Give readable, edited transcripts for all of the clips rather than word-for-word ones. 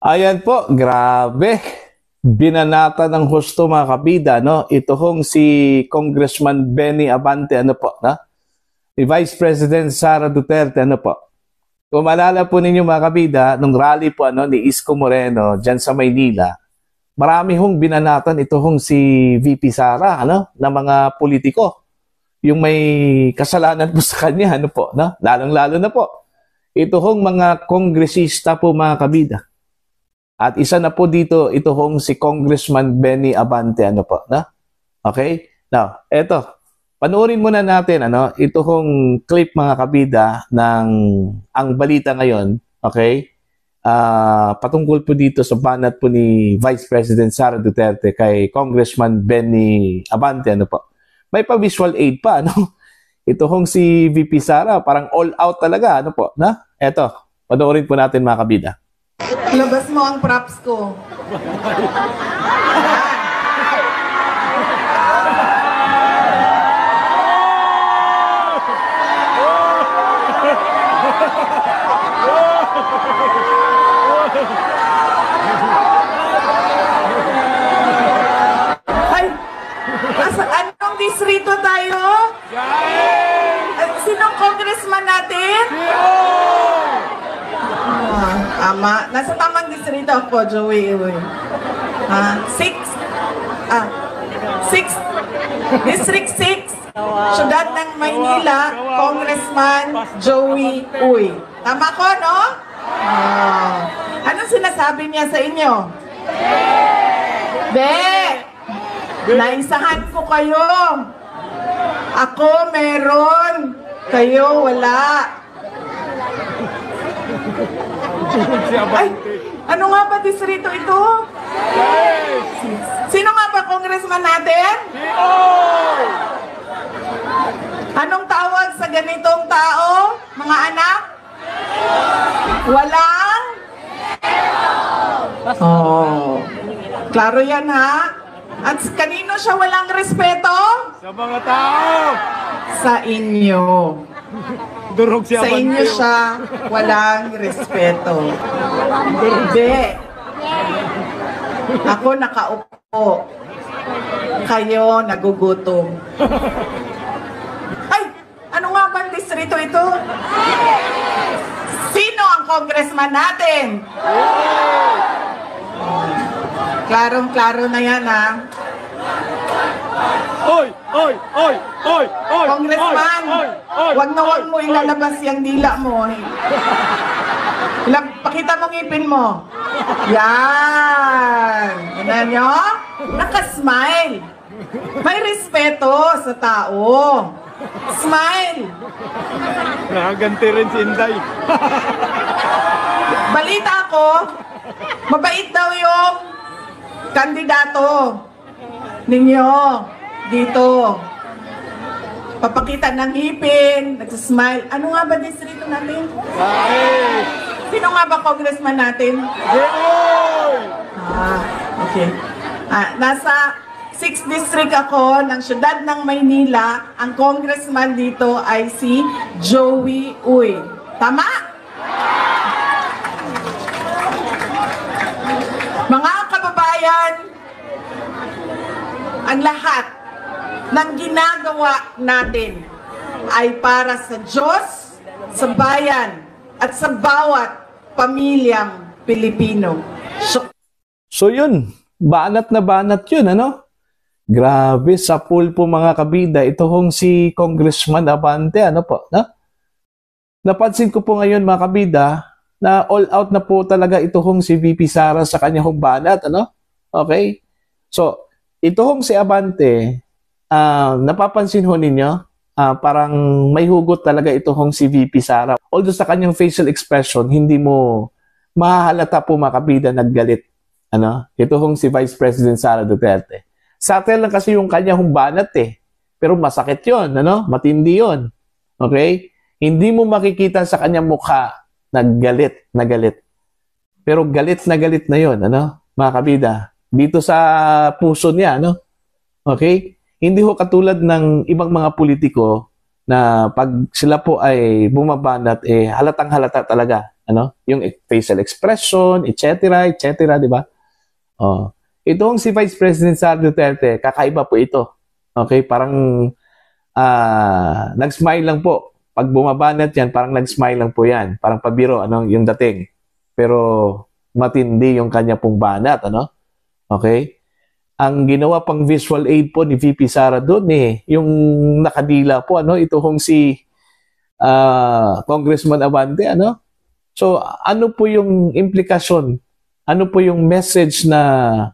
Ayan po, grabe. Binanata ng husto mga kabida, no? Ito hong si Congressman Benny Abante, ano po, no? Ni Vice President Sara Duterte, ano po. Kung maalala po ninyo mga kabida, nung rally po ano, ni Isko Moreno dyan sa Maynila, marami hong binanatan ito hong si VP Sara, ano? Na mga politiko. Yung may kasalanan po sa kanya, ano po, no? Lalong-lalo na po. Ito hong mga kongresista po mga kabida. At isa na po dito, ito hong si Congressman Benny Abante, ano po, na? Okay? Now, eto, panoorin muna natin, ano, ito hong clip mga kabida ng ang balita ngayon, okay? Patungkol po dito sa banat po ni Vice President Sara Duterte kay Congressman Benny Abante, ano po. May pa-visual aid pa, ano? Ito hong si VP Sara, parang all out talaga, ano po, na? Eto, panoorin po natin mga kabida. Labas mo ang props ko. Ay, anong distrito tayo? Sinong congressman natin? Ama, nasa tamang distrito ako, Joey. District 6, Syudad ng Maynila, Congressman Joey Uy. Tama ko, no? Anong sinasabi niya sa inyo? Naisahan ko kayo. Ako meron, kayo wala. Ay, ano nga ba distrito ito? Sino nga ba congressman natin? Anong tawag sa ganitong tao, mga anak? Walang? Oh, klaro yan ha? At kanino siya walang respeto? Sa mga tao! Sa inyo. Durog siya sa inyo siya walang respeto. Hindi. Ako nakaupo. Kayo nagugutom. Ay! Ano nga bang distrito ito? Sino ang congressman natin? Klarong-klaro na yan ha. Oy! Oy! Oy! Oy! Oy! Congressman, wag na wag mo ilalabas yung dila mo. Pakita mo ngipin mo. Yan. Ano nyo? Nakasmile. May respeto sa tao. Smile. Nakaganti rin si Inday. Balita ko, mabait daw yung kandidato ninyo dito. Papakita ng ngipin, nagsasmile. Ano nga ba distrito natin? Sino nga ba congressman natin? Okay. Nasa 6th district ako ng Syudad ng Maynila. Ang congressman dito ay si Joey Uy. Tama? Mga kababayan, ang lahat ng ginagawa natin ay para sa Diyos, sa bayan, at sa bawat pamilyang Pilipino. So yun, banat na banat yun, ano? Grabe, sa pool po mga kabida, ito hong si Congressman Abante, ano po, no? Napansin ko po ngayon mga kabida, na all out na po talaga ito hong si VP Sara sa kanyang banat, ano? Okay? So, ito hong si Abante, napapansin ho ninyo, parang may hugot talaga ito hong si VP Sara. Although sa kanyang facial expression, hindi mo mahahalata po mga kabida naggalit. Ano? Ito hong si Vice President Sara Duterte. Subtle lang kasi yung kanyang banat eh. Pero masakit yon, ano? Matindi yon. Okay? Hindi mo makikita sa kanyang mukha naggalit na galit. Pero galit na yon, ano? Mga kabida. Dito sa puso niya, ano? Okay? Hindi ho katulad ng ibang mga politiko na pag sila po ay bumabanat, halatang halata talaga ano, yung facial expression, etc., di ba? Oh. Itong si Vice President Sara Duterte, kakaiba po ito. Okay, parang nag-smile lang po. Pag bumabanat yan, parang nag-smile lang po yan. Parang pabiro, ano, yung dating. Pero matindi yung kanya pong banat, ano? Okay? Ang ginawa pang visual aid po ni VP Sara doon yung nakadila po, ano, ito hong si Congressman Abante, ano? So, ano po yung implikasyon? Ano po yung message na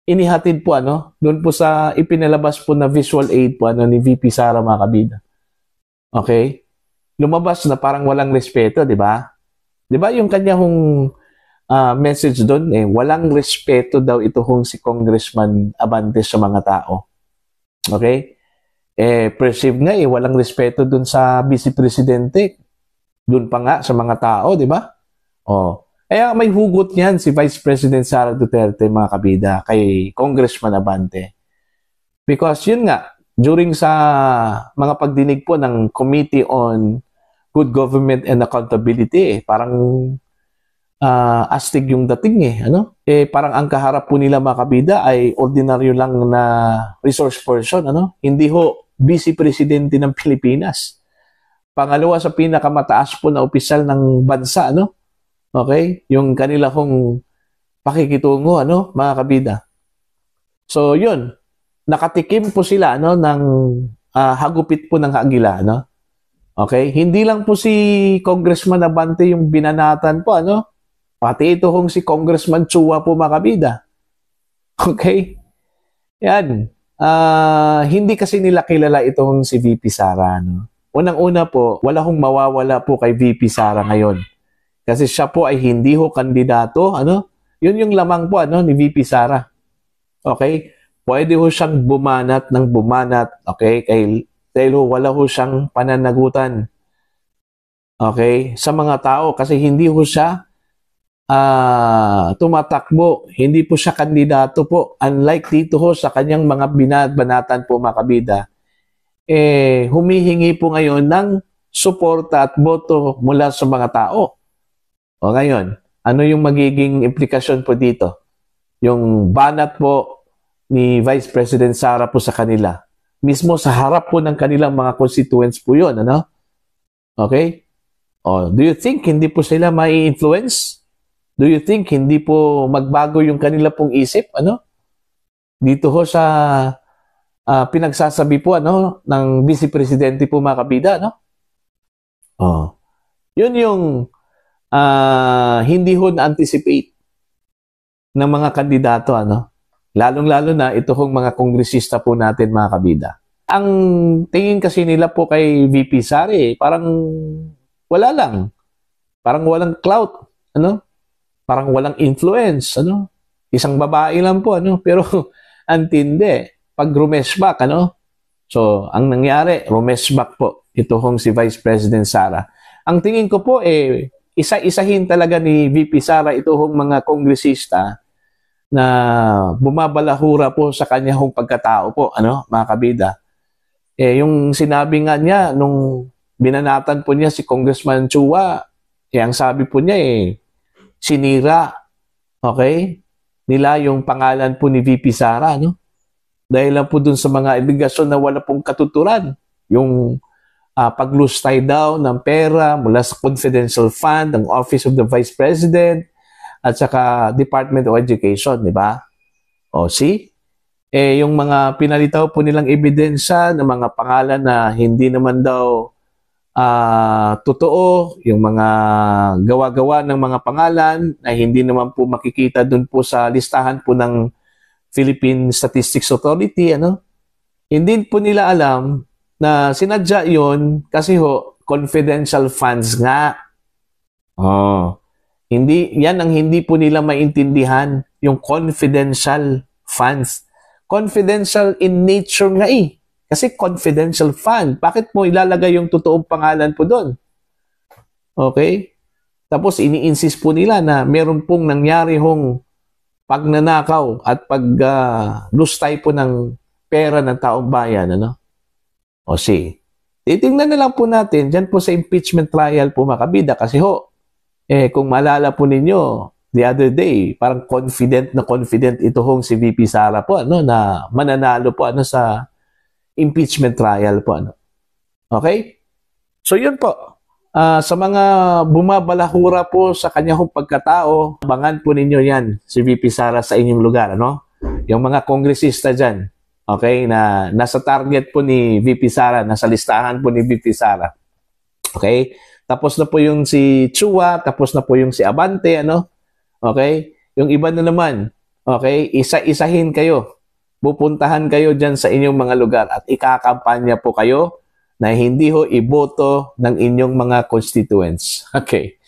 inihatid po, ano? Doon po sa ipinalabas po na visual aid po, ano, ni VP Sara, mga kabida. Okay? Lumabas na parang walang respeto, di ba? Di ba yung kanyang message doon, walang respeto daw ito hong si Congressman Abante sa mga tao. Okay? Perceive nga walang respeto doon sa Vice Presidente. Doon pa nga sa mga tao, di ba? Oh. Kaya may hugot niyan si Vice President Sara Duterte, mga kabida, kay Congressman Abante. Because yun nga, during sa mga pagdinig po ng Committee on Good Government and Accountability, parang astig yung dating ano? Parang ang kaharap po nila, mga kabida, ay ordinaryo lang na resource person, ano? Hindi ho Vice Presidente ng Pilipinas. Pangalawa sa pinakamataas po na opisyal ng bansa, ano? Okay? Yung kanila kong pakikitungo, ano, mga kabida. So, yun. Nakatikim po sila, ano, ng hagupit po ng agila, ano? Okay? Hindi lang po si Congressman Abante yung binanatan po, ano? Pati ito kong si Congressman Chua po, mga kabida. Okay? Yan. Hindi kasi nila kilala itong si VP Sara, no? Unang-una po, wala hong mawawala po kay VP Sara ngayon. Kasi siya po ay hindi ho kandidato, ano? Yun yung lamang po, ano, ni VP Sara. Okay? Pwede ho siyang bumanat ng bumanat, okay? Dahil ho, wala ho siyang pananagutan. Okay? Sa mga tao, kasi hindi ho siya tumatakbo. Hindi po siya kandidato po. Unlike dito ho sa kanyang mga binabanatan po, mga kabida, humihingi po ngayon ng suporta at boto mula sa mga tao. O ngayon, ano yung magiging implikasyon po dito? Yung banat po ni Vice President Sara po sa kanila. Mismo sa harap po ng kanilang mga constituents po yun, ano? Okay? O, do you think hindi po sila mai-influence? Do you think hindi po magbago yung kanila pong isip, ano? Dito ho sa pinagsasabi po, ano, ng Vice Presidente po, mga kabida, no? Oh. Yun yung hindi ho na-anticipate ng mga kandidato, ano? Lalong-lalo na ito hong mga kongresista po natin, mga kabida. Ang tingin kasi nila po kay VP Sara, parang wala lang. Parang walang clout, ano? Parang walang influence, ano? Isang babae lang po, ano? Pero antindi. Pag rumeshback, ano? So, ang nangyari, rumeshback po. Ito hong si Vice President Sara. Ang tingin ko po, isa-isahin talaga ni VP Sara ito hong mga kongresista na bumabalahura po sa kanya hong pagkatao po, ano, mga kabida. Yung sinabi nga niya, nung binanatan po niya si Congressman Chua, ang sabi po niya, sinira, okay, nila yung pangalan po ni VP Sara, no? Dahil lang po dun sa mga iligasyon na wala pong katuturan. Yung paglustay daw ng pera mula sa confidential fund ng Office of the Vice President at saka Department of Education, di ba? O, see? Yung mga pinalitaw po nilang ebidensya ng mga pangalan na hindi naman daw totoo, yung mga gawa-gawa ng mga pangalan na hindi naman po makikita dun po sa listahan po ng Philippine Statistics Authority, ano? Hindi po nila alam na sinadya yon kasi ho, confidential funds nga. Oh. Yan ang hindi po nila maintindihan, yung confidential funds. Confidential in nature nga Kasi confidential fund. Bakit mo ilalagay yung totoong pangalan po doon? Okay? Tapos ini-insist po nila na meron pong nangyari hong pagnanakaw at paglustay po ng pera ng taong bayan, ano? O titingnan na lang po natin dyan po sa impeachment trial po, mga kabida, kasi ho, kung maalala po ninyo, the other day, parang confident ito hong si VP Sara po, ano, na mananalo po ano, sa impeachment trial po. Ano. Okay? So yun po. Sa mga bumabalahura po sa kanyang pagkatao, abangan po ninyo yan, si VP Sara sa inyong lugar. Ano? Yung mga kongresista dyan, okay, na nasa target po ni VP Sara, nasa listahan po ni VP Sara. Okay? Tapos na po yung si Chua, tapos na po yung si Abante, ano? Okay? Yung iba na naman, okay? Isa-isahin kayo. Pupuntahan kayo dyan sa inyong mga lugar at ikakampanya po kayo na hindi ho iboto ng inyong mga constituents. Okay.